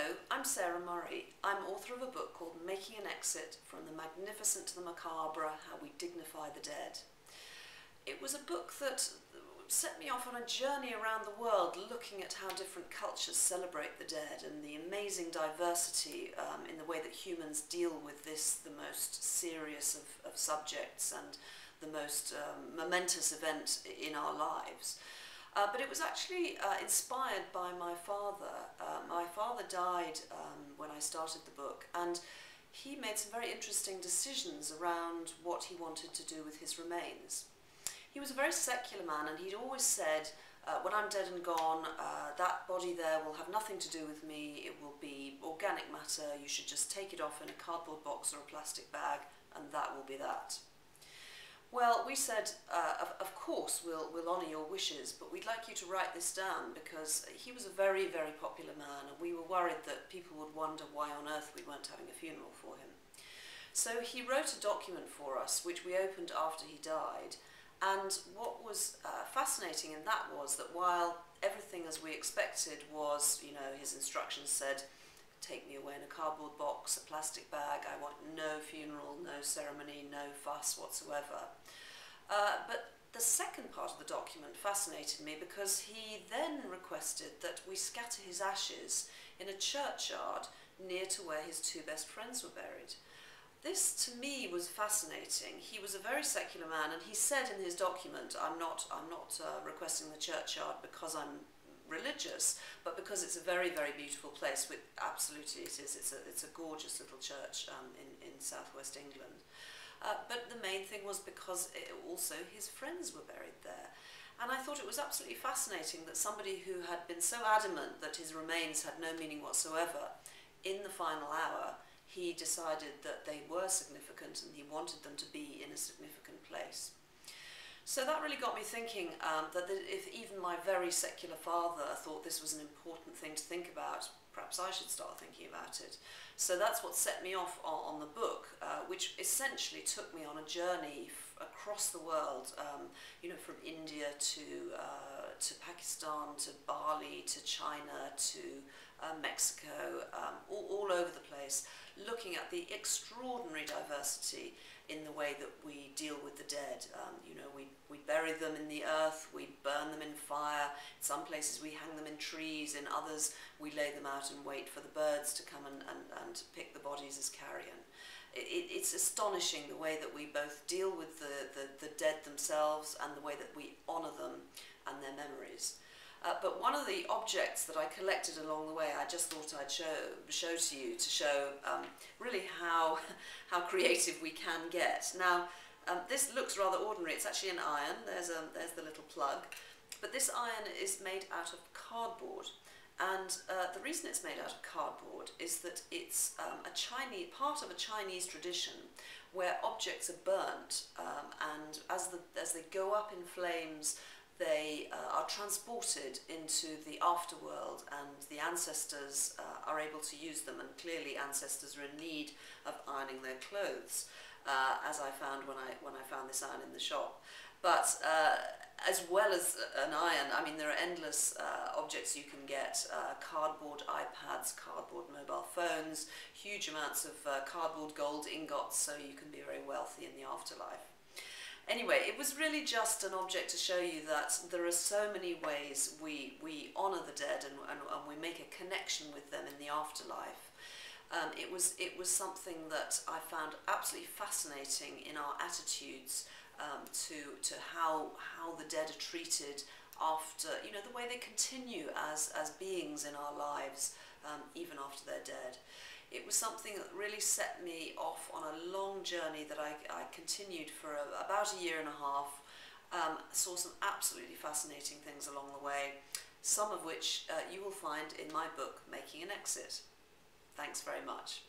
Hello, I'm Sarah Murray. I'm author of a book called Making an Exit: From the Magnificent to the Macabre, How We Dignify the Dead. It was a book that set me off on a journey around the world looking at how different cultures celebrate the dead and the amazing diversity in the way that humans deal with this, the most serious of subjects and the most momentous event in our lives. But it was actually inspired by my father. My father died when I started the book, and he made some very interesting decisions around what he wanted to do with his remains. He was a very secular man, and he'd always said, when I'm dead and gone, that body there will have nothing to do with me, it will be organic matter, you should just take it off in a cardboard box or a plastic bag, and that will be that. Well, we said, of course, we'll honour your wishes, but we'd like you to write this down, because he was a very, very popular man, and we were worried that people would wonder why on earth we weren't having a funeral for him. So he wrote a document for us, which we opened after he died, and what was fascinating in that was that while everything as we expected was, you know, his instructions said, take me away in a cardboard box, a plastic bag, I want no funeral, no ceremony, no fuss whatsoever. But the second part of the document fascinated me, because he then requested that we scatter his ashes in a churchyard near to where his two best friends were buried. This to me was fascinating. He was a very secular man, and he said in his document, I'm not requesting the churchyard because I'm religious, but because it's a very, very beautiful place. Absolutely it is. It's a gorgeous little church in southwest England. But the main thing was because also his friends were buried there. And I thought it was absolutely fascinating that somebody who had been so adamant that his remains had no meaning whatsoever, in the final hour, he decided that they were significant and he wanted them to be in a significant place. So that really got me thinking that if even my very secular father thought this was an important thing to think about, perhaps I should start thinking about it. So that's what set me off on the book, which essentially took me on a journey across the world, you know, from India to Pakistan, to Bali, to China, to Mexico, all over the place, looking at the extraordinary diversity in the way that we deal with the dead. You know, we bury them in the earth, we burn them in fire, in some places we hang them in trees, in others we lay them out and wait for the birds to come and pick the bodies as carrion. It's astonishing the way that we both deal with the dead themselves and the way that we honour them and their memories. But one of the objects that I collected along the way, I just thought I'd show to you to show really how creative we can get. Now, this looks rather ordinary. It's actually an iron. There's the little plug. But this iron is made out of cardboard. And the reason it's made out of cardboard is that it's part of a Chinese tradition where objects are burnt, and as they go up in flames, they are transported into the afterworld, and the ancestors are able to use them, and clearly ancestors are in need of ironing their clothes, as I found when I found this iron in the shop. But as well as an iron, I mean, there are endless objects you can get, cardboard iPads, cardboard mobile phones, huge amounts of cardboard gold ingots, so you can be very wealthy in the afterlife. Anyway, it was really just an object to show you that there are so many ways we honour the dead and we make a connection with them in the afterlife. It was something that I found absolutely fascinating in our attitudes to how the dead are treated after, you know, the way they continue as beings in our lives, even after they're dead. It was something that really set me off on a long journey that I continued for about a year and a half. Saw some absolutely fascinating things along the way, some of which you will find in my book, Making an Exit. Thanks very much.